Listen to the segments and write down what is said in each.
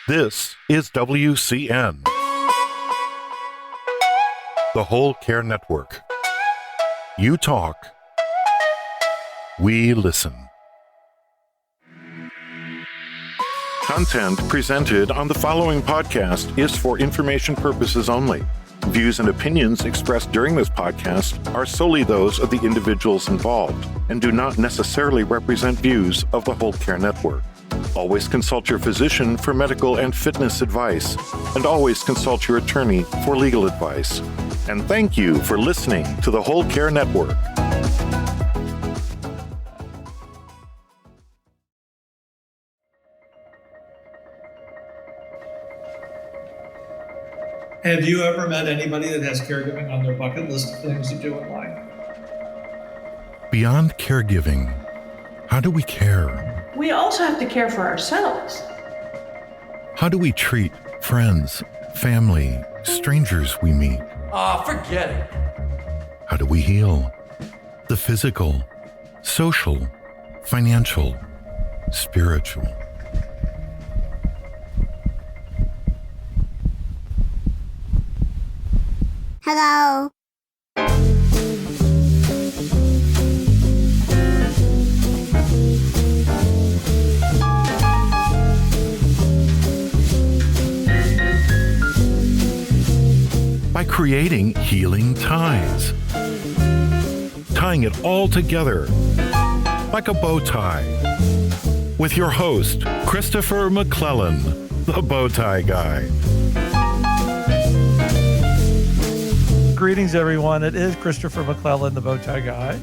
This is WCN, the Whole Care Network. You talk, we listen. Content presented on the following podcast is for information purposes only. Views and opinions expressed during this podcast are solely those of the individuals involved and do not necessarily represent views of the Whole Care Network. Always consult your physician for medical and fitness advice, and always consult your attorney for legal advice. And thank you for listening to the Whole Care Network. Have you ever met anybody that has caregiving on their bucket list of things to do in life? Beyond caregiving, how do we care? We also have to care for ourselves. How do we treat friends, family, strangers we meet? Forget it. How do we heal? The physical, social, financial, spiritual. Hello. By creating healing ties. Tying it all together like a bow tie. With your host, Christopher McClellan, the Bow Tie Guy. Greetings, everyone. It is Christopher McClellan, the Bow Tie Guy,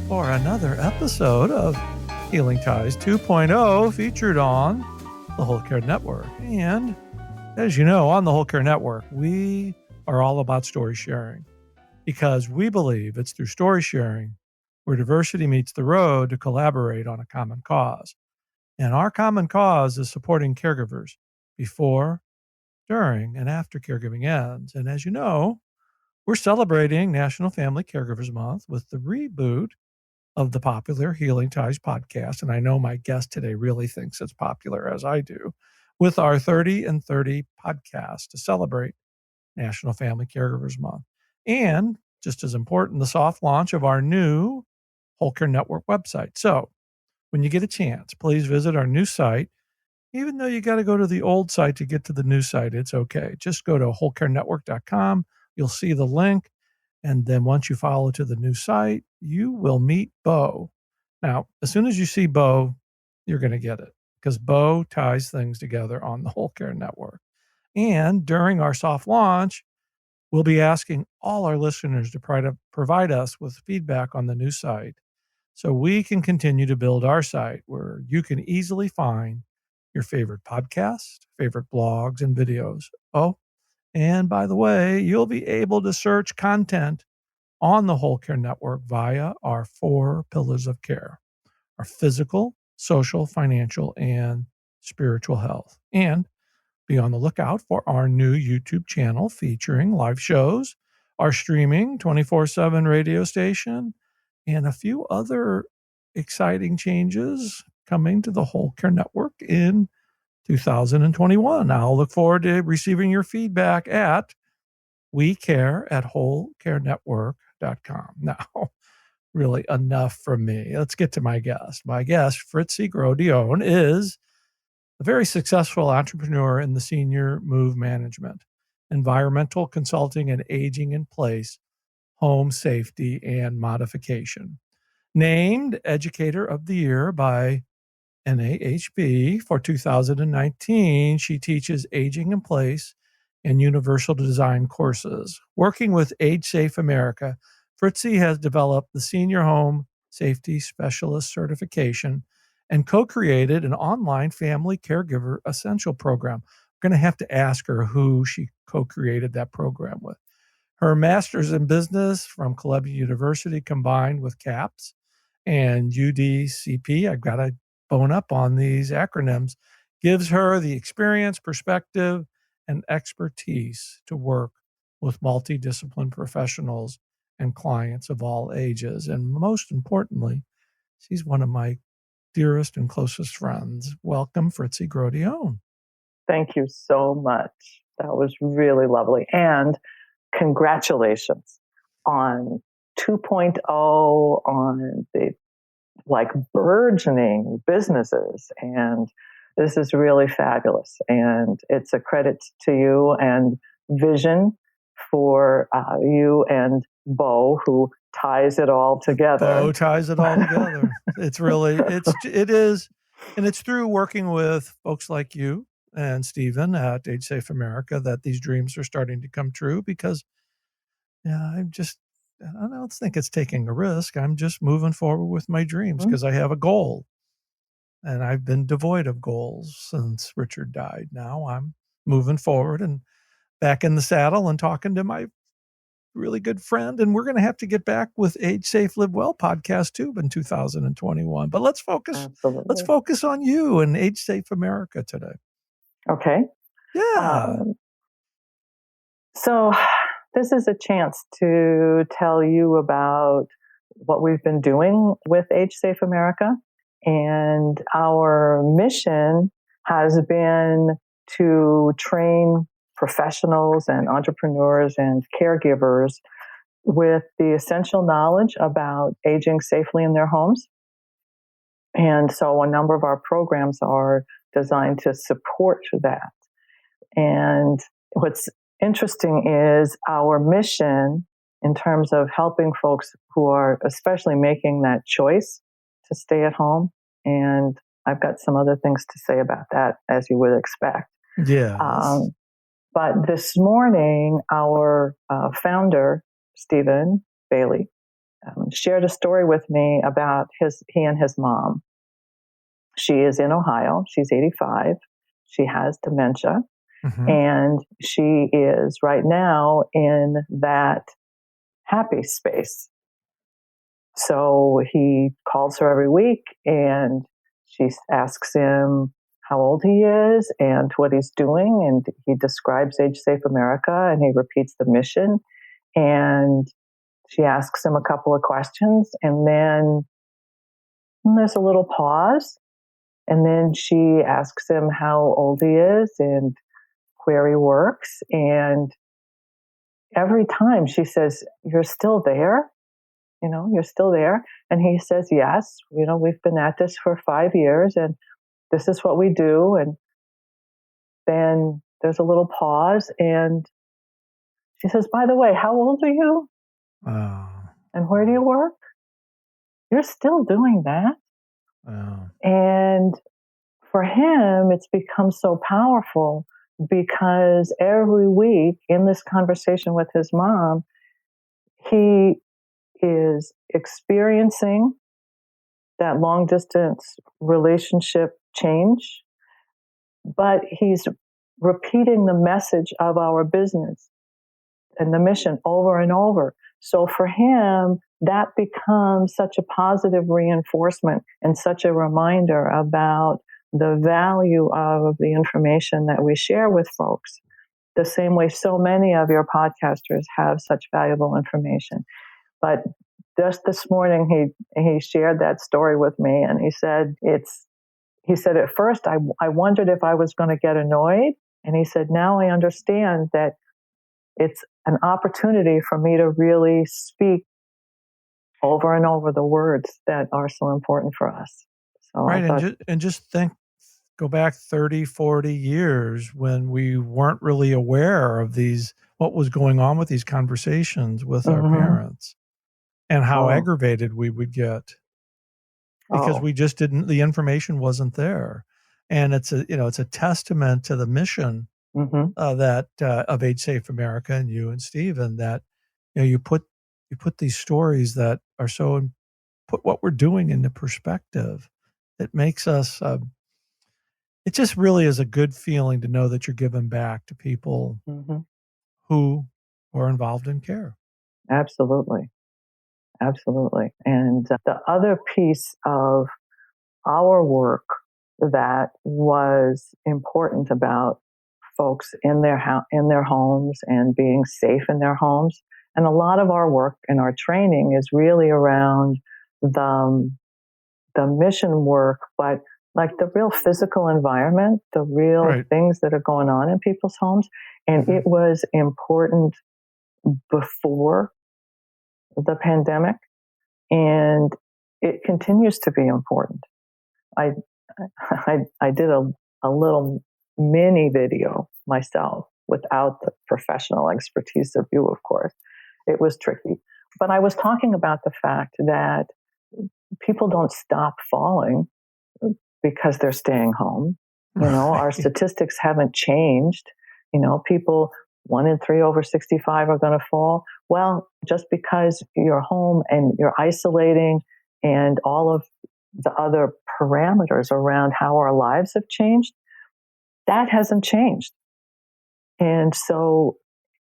for another episode of Healing Ties 2.0, featured on the Whole Care Network. And as you know, on the Whole Care Network, we are all about story sharing, because we believe it's through story sharing where diversity meets the road to collaborate on a common cause. And our common cause is supporting caregivers before, during, and after caregiving ends. And as you know, we're celebrating National Family Caregivers Month with the reboot of the popular Healing Ties podcast. And I know my guest today really thinks it's popular, as I do, with our 30 and 30 podcast to celebrate National Family Caregivers Month. And just as important, the soft launch of our new Whole Care Network website. So when you get a chance, please visit our new site. Even though you got to go to the old site to get to the new site, it's okay. Just go to wholecarenetwork.com. You'll see the link. And then once you follow to the new site, you will meet Bo. Now, as soon as you see Bo, you're going to get it, because Bo ties things together on the Whole Care Network. And during our soft launch, we'll be asking all our listeners to provide us with feedback on the new site so we can continue to build our site where you can easily find your favorite podcasts, favorite blogs, and videos. Oh, and by the way, you'll be able to search content on the Whole Care Network via our 4 pillars of care: our physical, social, financial, and spiritual health. And be on the lookout for our new YouTube channel featuring live shows, our streaming 24/7 radio station, and a few other exciting changes coming to the Whole Care Network in 2021. I'll look forward to receiving your feedback at wecare@wholecarenetwork.com. Now, really enough from me. Let's get to my guest. My guest, Fritzi Gros-Daillon, is a very successful entrepreneur in the senior move management, environmental consulting, and aging in place, home safety, and modification. Named Educator of the Year by NAHB for 2019, she teaches aging in place and universal design courses. Working with Age Safe America, Fritzi has developed the Senior Home Safety Specialist certification and co-created an online Family Caregiver Essential program. I'm going to have to ask her who she co-created that program with. Her master's in business from Columbia University combined with CAPS and UDCP, I've got to bone up on these acronyms, gives her the experience, perspective, and expertise to work with multidisciplinary professionals and clients of all ages. And most importantly, she's one of my dearest and closest friends. Welcome, Fritzi Gros-Daillon. Thank you so much. That was really lovely. And congratulations on 2.0, on the burgeoning businesses. And this is really fabulous. And it's a credit to you and Vision for you and Bo, who ties it all together. Bo ties it all together. It is, and it's through working with folks like you and Stephen at Age Safe America that these dreams are starting to come true, because I don't think it's taking a risk. I'm just moving forward with my dreams because I have a goal. And I've been devoid of goals since Richard died. Now I'm moving forward and back in the saddle and talking to my really good friend. And we're going to have to get back with Age Safe Live Well podcast too in 2021. But let's focus on you and Age Safe America today. Okay. Yeah. So this is a chance to tell you about what we've been doing with Age Safe America. And our mission has been to train professionals and entrepreneurs and caregivers with the essential knowledge about aging safely in their homes. And so a number of our programs are designed to support that. And what's interesting is our mission in terms of helping folks who are especially making that choice to stay at home. And I've got some other things to say about that, as you would expect. Yeah. But this morning, our founder, Stephen Bailey, shared a story with me about he and his mom. She is in Ohio. She's 85. She has dementia. And she is right now in that happy space. So he calls her every week and she asks him how old he is and what he's doing. And he describes Age Safe America and he repeats the mission. And she asks him a couple of questions and then there's a little pause. And then she asks him how old he is and where he works. And every time she says, "You're still there? You're still there?" And he says, "Yes, we've been at this for 5 years and this is what we do." And then there's a little pause and she says, "By the way, how old are you? And where do you work? You're still doing that?" And for him, it's become so powerful because every week in this conversation with his mom, he is experiencing that long distance relationship change, but he's repeating the message of our business and the mission over and over. So for him, that becomes such a positive reinforcement and such a reminder about the value of the information that we share with folks, the same way so many of your podcasters have such valuable information. But just this morning, he shared that story with me, and he said, at first I wondered if I was going to get annoyed. And he said, now I understand that it's an opportunity for me to really speak over and over the words that are so important for us. So right. And just go back 30, 40 years when we weren't really aware of what was going on with these conversations with our parents and how aggravated we would get because we just the information wasn't there. And it's a testament to the mission of Age Safe America and you and Stephen that, you put these stories that are put what we're doing into perspective. It makes us, it just really is a good feeling to know that you're giving back to people who are involved in care. Absolutely. Absolutely. And the other piece of our work that was important about folks in their homes and being safe in their homes, and a lot of our work and our training is really around the mission work, but like the real physical environment, the real Right. things that are going on in people's homes. And it was important before the pandemic, and it continues to be important. I did a little mini video myself without the professional expertise of you, of course. It was tricky. But I was talking about the fact that people don't stop falling because they're staying home. Our statistics haven't changed. People 1 in 3 over 65 are going to fall. Well, just because you're home and you're isolating and all of the other parameters around how our lives have changed, that hasn't changed. And so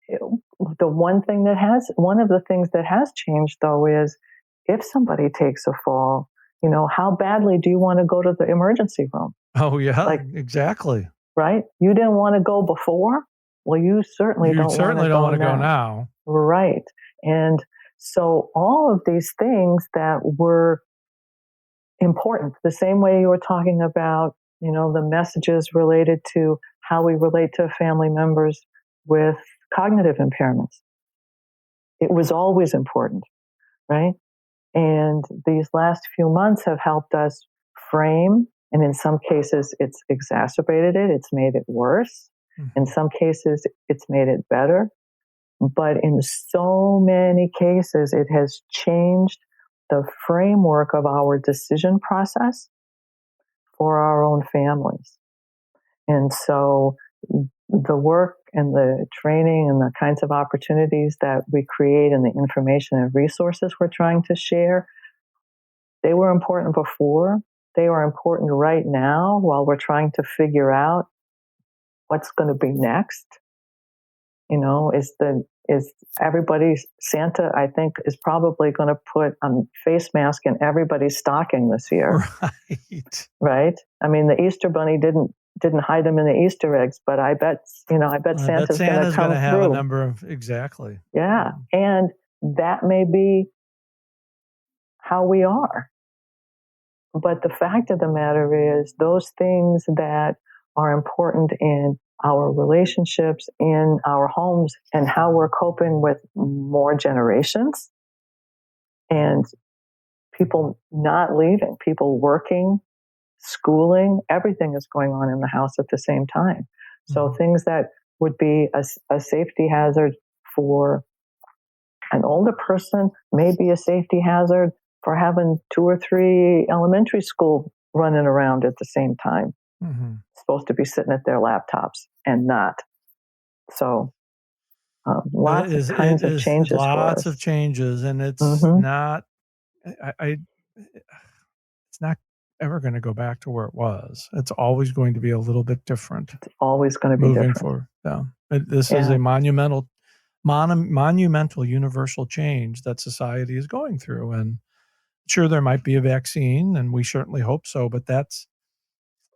one of the things that has changed though is if somebody takes a fall, how badly do you want to go to the emergency room? Oh, yeah, exactly. Right? You didn't want to go before? Well, you certainly don't want to go now. Right. And so all of these things that were important, the same way you were talking about, the messages related to how we relate to family members with cognitive impairments. It was always important, right? And these last few months have helped us frame, and in some cases it's exacerbated it, it's made it worse. In some cases it's made it better. But in so many cases, it has changed the framework of our decision process for our own families. And so the work and the training and the kinds of opportunities that we create and the information and resources we're trying to share, they were important before. They are important right now while we're trying to figure out what's going to be next. Is everybody's Santa, I think, is probably going to put a face mask in everybody's stocking this year. Right. Right? I mean, the Easter Bunny didn't hide them in the Easter eggs, but I bet Santa's going to come have through. a number of, exactly. Yeah. And that may be how we are. But the fact of the matter is those things that are important in our relationships, in our homes, and how we're coping with more generations and people not leaving, people working, schooling, everything is going on in the house at the same time. So things that would be a safety hazard for an older person may be a safety hazard for having 2 or 3 elementary school running around at the same time. Supposed to be sitting at their laptops and not. So lots of kinds of changes. Lots of changes, and it's not. It's not ever going to go back to where it was. It's always going to be a little bit different. It's always going to be moving different. forward. Yeah, this is a monumental, universal change that society is going through, and sure, there might be a vaccine, and we certainly hope so. But that's,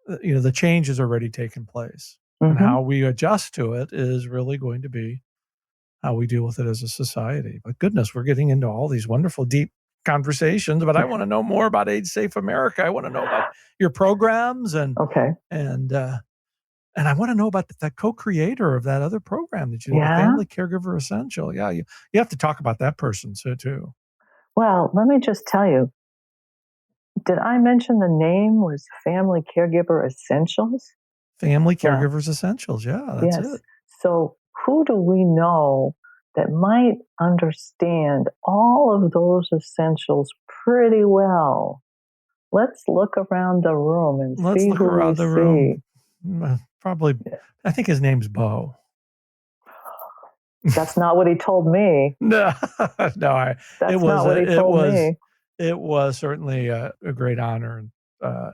the change has already taken place, and how we adjust to it is really going to be how we deal with it as a society. But goodness, we're getting into all these wonderful, deep conversations. But I want to know more about Age Safe America. I want to know about your programs and I want to know about that co-creator of that other program that you do, the Family Caregiver Essential. Yeah, you have to talk about that person too. Well, let me just tell you, did I mention the name was Family Caregiver Essentials? Family Caregivers Essentials, yeah, that's it. So who do we know that might understand all of those essentials pretty well? Let's look around the room and see who we see. Probably, I think his name's Bo. That's not what he told me. No, That's not what he told me. It was certainly a great honor, and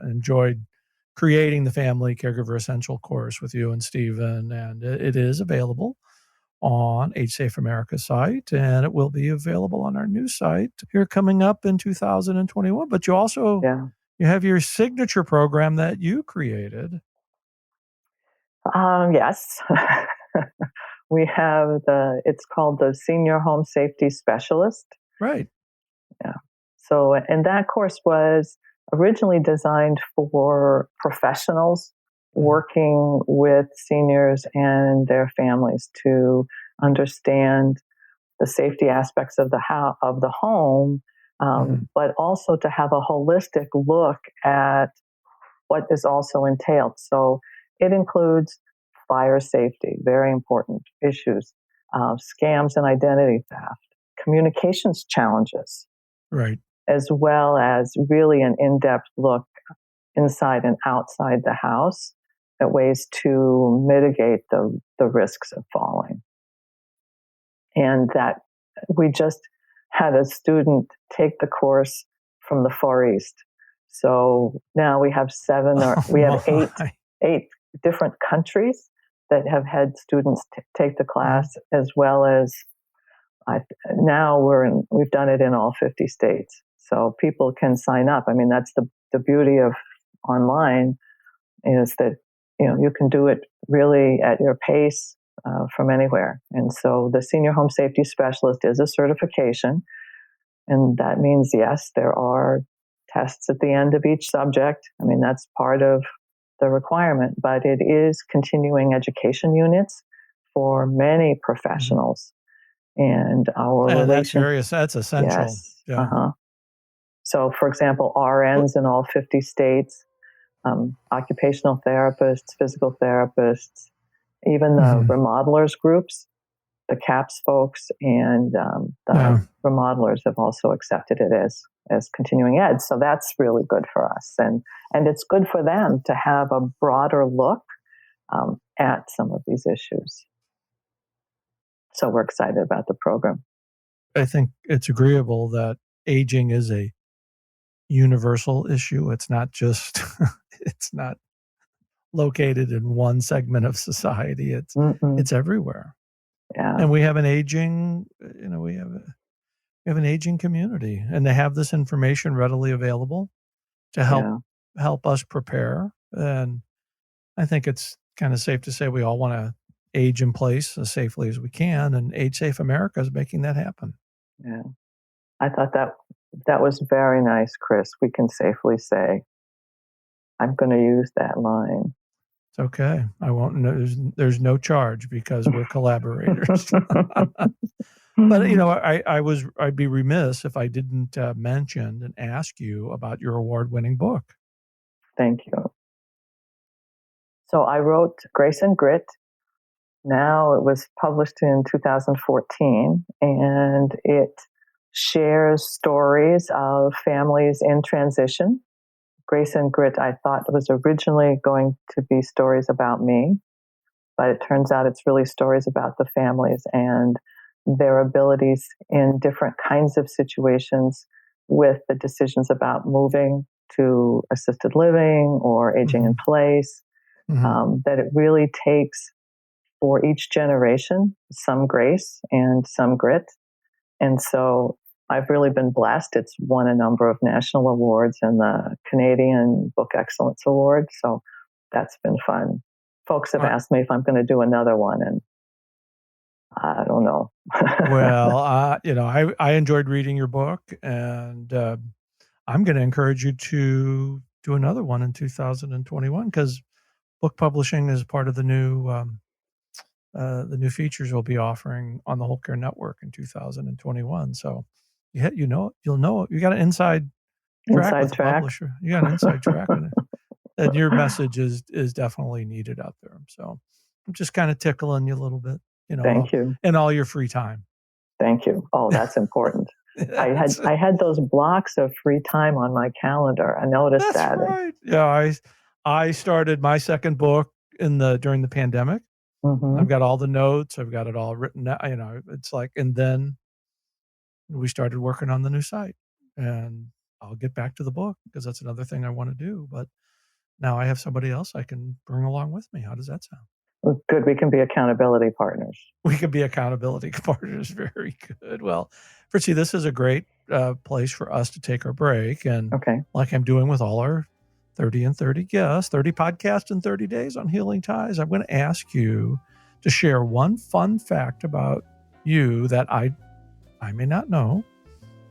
enjoyed creating the Family Caregiver Essential course with you and Stephen. And it is available on Age Safe America's site, and it will be available on our new site here coming up in 2021. But you also you have your signature program that you created. Yes. We have it's called the Senior Home Safety Specialist. Right. Yeah. So, and that course was originally designed for professionals working with seniors and their families to understand the safety aspects of the home, but also to have a holistic look at what is also entailed. So it includes fire safety, very important issues, scams and identity theft, communications challenges, Right. as well as really an in-depth look inside and outside the house at ways to mitigate the risks of falling. And that we just had a student take the course from the Far East. So now we have eight different countries that have had students take the class, as well as now we've done it in all 50 states. So people can sign up. I mean, that's the beauty of online, is that you can do it really at your pace from anywhere. And so the Senior Home Safety Specialist is a certification, and that means, yes, there are tests at the end of each subject. I mean, that's part of the requirement, but it is continuing education units for many professionals. And that's essential. Yes. Yeah. So, for example, RNs in all 50 states, occupational therapists, physical therapists, even the remodelers groups, the CAPS folks, and the remodelers have also accepted it as continuing ed. So that's really good for us. And it's good for them to have a broader look at some of these issues. So we're excited about the program. I think it's agreeable that aging is a universal issue. It's not just, it's not located in one segment of society. It's everywhere. Yeah. And we have an aging, we have an aging community, and they have this information readily available to help us prepare. And I think it's kind of safe to say we all want to age in place as safely as we can, and Age Safe America is making that happen. Yeah. I thought that was very nice, Chris. We can safely say, I'm going to use that line. It's okay. I won't. There's no charge because we're collaborators. But I'd be remiss if I didn't mention and ask you about your award-winning book. Thank you. So I wrote Grace and Grit. Now it was published in 2014, and it shares stories of families in transition. Grace and Grit, I thought, was originally going to be stories about me, but it turns out it's really stories about the families and their abilities in different kinds of situations with the decisions about moving to assisted living or aging in place, that it really takes for each generation some grace and some grit. And so I've really been blessed. It's won a number of national awards and the Canadian Book Excellence Award. So that's been fun. Folks have asked me if I'm going to do another one, and I don't know. Well, I enjoyed reading your book, and I'm going to encourage you to do another one in 2021, because book publishing is part of the new features we'll be offering on the Whole Care Network in 2021. So you'll know you got an inside track with the publisher. You got an inside track, and your message is definitely needed out there. So I'm just kind of tickling you a little bit, Thank you. In all your free time. Thank you. Oh, that's important. I had those blocks of free time on my calendar. I noticed that. Right. Yeah, I started my second book during the pandemic. I've got all the notes. I've got it all written out. It's like, and then we started working on the new site, and I'll get back to the book because that's another thing I want to do. But now I have somebody else I can bring along with me. How does that sound? Well, good. We can be accountability partners. We can be accountability partners. Very good. Well, Fritzi, this is a great place for us to take our break. And like I'm doing with all our 30 and 30 guests, 30 podcasts in 30 days on Healing Ties, I'm going to ask you to share one fun fact about you that I may not know.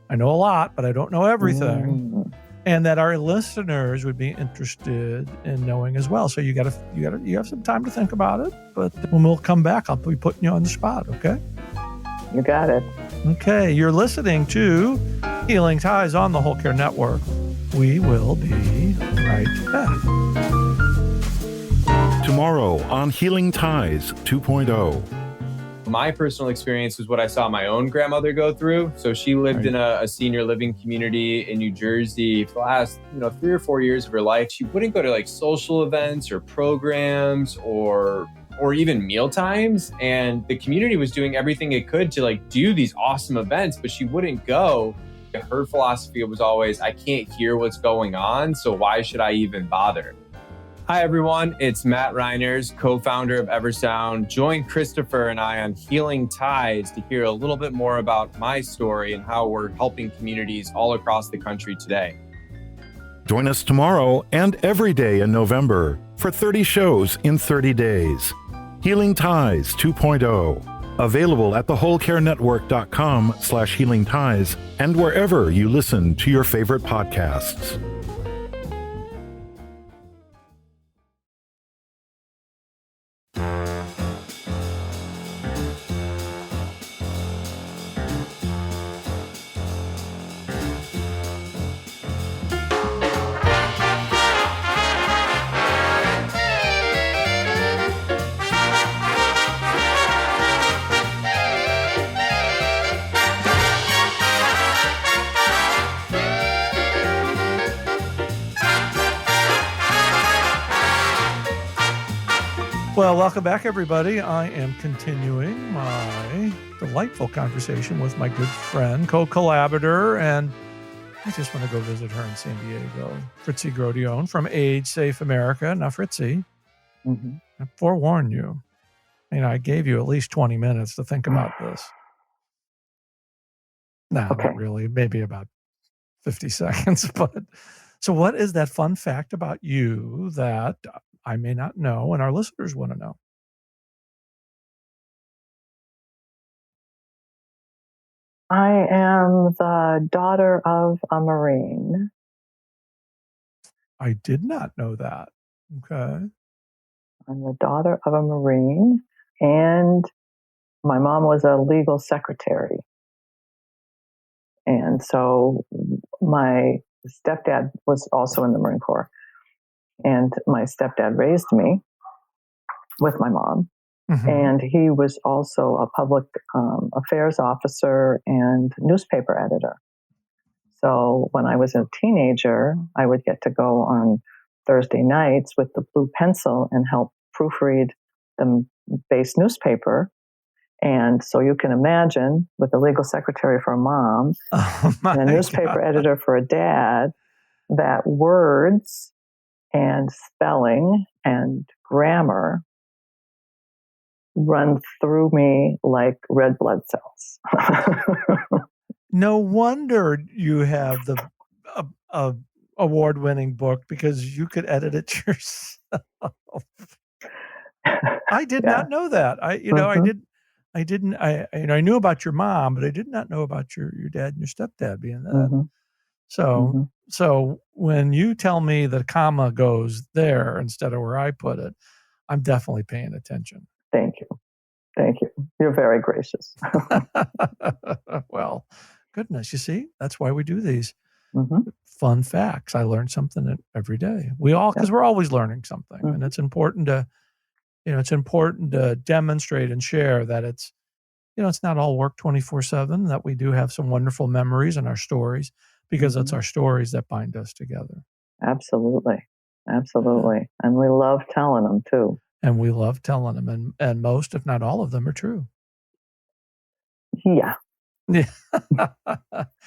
I know a lot, but I don't know everything. and that our listeners would be interested in knowing as well. So you have some time to think about it, but when we'll come back, I'll be putting you on the spot, okay? You got it. Okay, you're listening to Healing Ties on the Whole Care Network. We will be right back. Tomorrow on Healing Ties 2.0. My personal experience was what I saw my own grandmother go through. So she lived in a senior living community in New Jersey for the last 3 or 4 years of her life. She wouldn't go to like social events or programs or even meal times. And the community was doing everything it could to like do these awesome events, but she wouldn't go. Her philosophy was always, I can't hear what's going on, so why should I even bother? Hi, everyone. It's Matt Reiners, co-founder of Eversound. Join Christopher and I on Healing Ties to hear a little bit more about my story and how we're helping communities all across the country today. Join us tomorrow and every day in November for 30 shows in 30 days. Healing Ties 2.0. Available at thewholecarenetwork.com/healing ties and wherever you listen to your favorite podcasts. Well, welcome back, everybody. I am continuing my delightful conversation with my good friend, co-collaborator, and I just want to go visit her in San Diego, Fritzi Gros-Daillon from Age Safe America. Now, Fritzi, I forewarn you, I gave you at least 20 minutes to think about this. No, Okay. not really, maybe about 50 seconds. But so what is that fun fact about you that I may not know and our listeners want to know? I am the daughter of a Marine. I did not know that. Okay. I'm the daughter of a Marine, and my mom was a legal secretary. And so my stepdad was also in the Marine Corps. And my stepdad raised me with my mom. Mm-hmm. And he was also a public affairs officer and newspaper editor. So when I was a teenager, I would get to go on Thursday nights with the blue pencil and help proofread the base newspaper. And so you can imagine, with a legal secretary for a mom and a newspaper editor for a dad, that words and spelling and grammar run through me like red blood cells. No wonder you have the award-winning book, because you could edit it yourself. I did not know that. I knew about your mom, but I did not know about your dad and your stepdad being that. So when you tell me the comma goes there instead of where I put it, I'm definitely paying attention. Thank you. You're very gracious. Well, goodness, you see, that's why we do these fun facts. I learn something every day. Because we're always learning something, and it's important to, demonstrate and share that it's not all work 24/7. That we do have some wonderful memories and our stories, because it's our stories that bind us together. Absolutely. And we love telling them too. And we love telling them, and most, if not all of them, are true. Yeah. Yeah.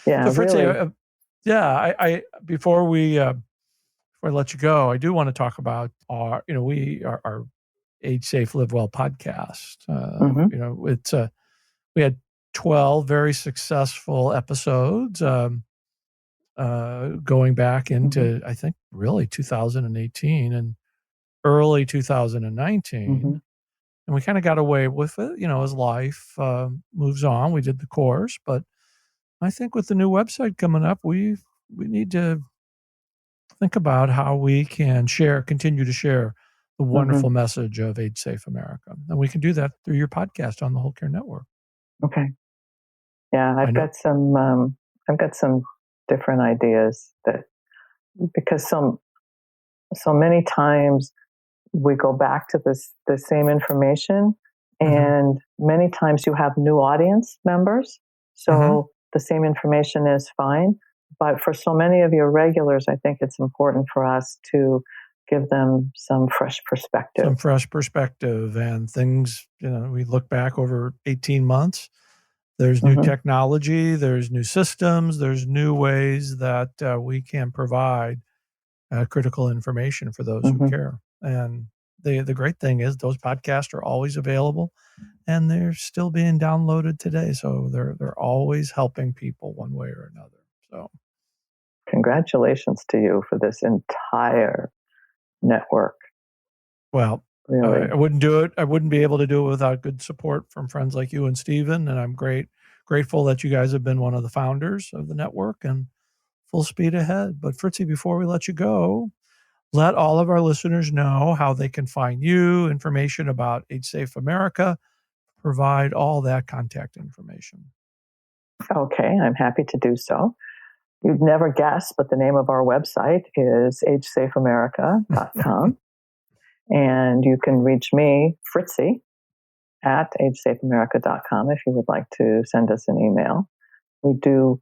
Yeah. So Fritzi, really. I before I let you go, I do want to talk about our Age Safe Live Well podcast. It's we had 12 very successful episodes, going back into I think really 2018 and early 2019. And we kind of got away with it, as life moves on. We did the course, but I think with the new website coming up, we need to think about how we can continue to share the wonderful message of Age Safe America. And we can do that through your podcast on the Whole Care Network. Okay. Yeah, I've got some different ideas because so many times we go back to the same information, and many times you have new audience members. So the same information is fine. But for so many of your regulars, I think it's important for us to give them some fresh perspective. And things, we look back over 18 months. There's new technology, there's new systems, there's new ways that we can provide critical information for those who care. And the great thing is those podcasts are always available, and they're still being downloaded today. So they're always helping people one way or another. So congratulations to you for this entire network. Well, really. I wouldn't do it. I wouldn't be able to do it without good support from friends like you and Stephen. And I'm grateful that you guys have been one of the founders of the network, and full speed ahead. But Fritzi, before we let you go, let all of our listeners know how they can find you, information about Age Safe America, provide all that contact information. Okay, I'm happy to do so. You'd never guess, but the name of our website is agesafeamerica.com. And you can reach me, Fritzi, at agesafeamerica.com if you would like to send us an email. We do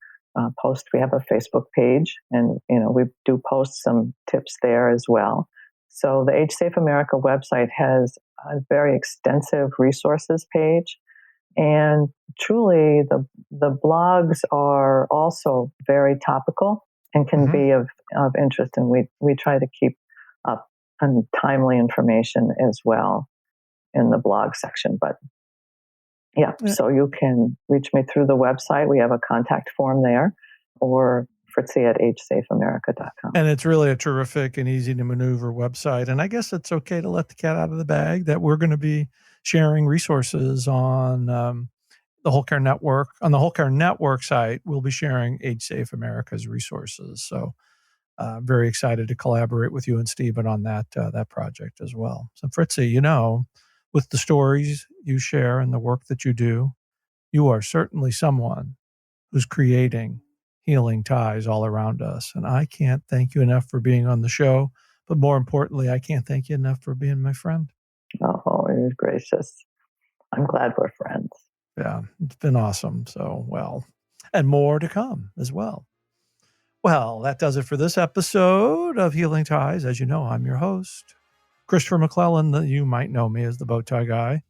we have a Facebook page, and we do post some tips there as well. So the Age Safe America website has a very extensive resources page, and truly the blogs are also very topical and can be of interest, and we try to keep up on timely information as well in the blog section. But yeah, so you can reach me through the website. We have a contact form there, or Fritzi at agesafeamerica.com. And it's really a terrific and easy to maneuver website. And I guess it's okay to let the cat out of the bag that we're going to be sharing resources on the Whole Care Network. On the Whole Care Network site, we'll be sharing Age Safe America's resources. So very excited to collaborate with you and Stephen on that project as well. So Fritzi, with the stories you share and the work that you do, you are certainly someone who's creating healing ties all around us. And I can't thank you enough for being on the show. But more importantly, I can't thank you enough for being my friend. Oh, you're gracious. I'm glad we're friends. Yeah, it's been awesome. So, and more to come as well. Well, that does it for this episode of Healing Ties. As you know, I'm your host, Christopher McClellan. You might know me as the Bowtie Guy.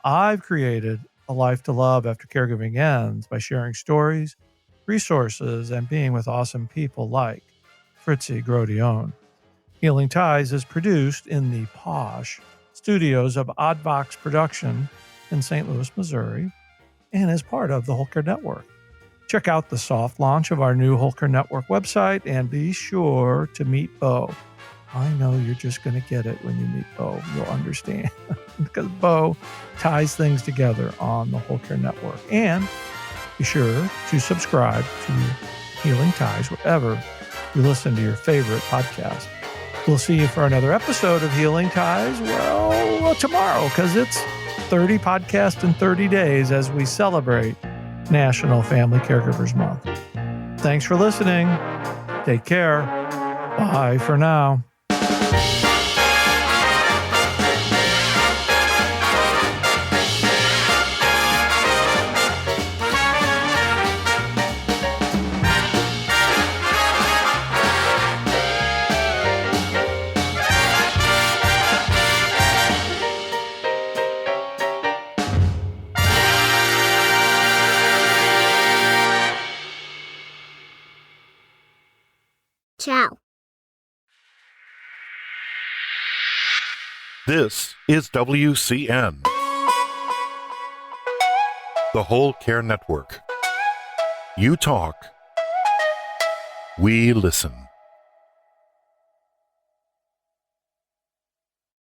I've created a life to love after caregiving ends by sharing stories, resources, and being with awesome people like Fritzi Gros-Daillon. Healing Ties is produced in the posh studios of Oddbox Production in St. Louis, Missouri, and is part of the Whole Care Network. Check out the soft launch of our new Whole Care Network website, and be sure to meet Bo. I know you're just going to get it when you meet Bo. You'll understand because Bo ties things together on the Whole Care Network. And be sure to subscribe to Healing Ties wherever you listen to your favorite podcast. We'll see you for another episode of Healing Ties, tomorrow, because it's 30 podcasts in 30 days as we celebrate National Family Caregivers Month. Thanks for listening. Take care. Bye for now. Ciao. This is WCN, the Whole Care Network. You talk, we listen.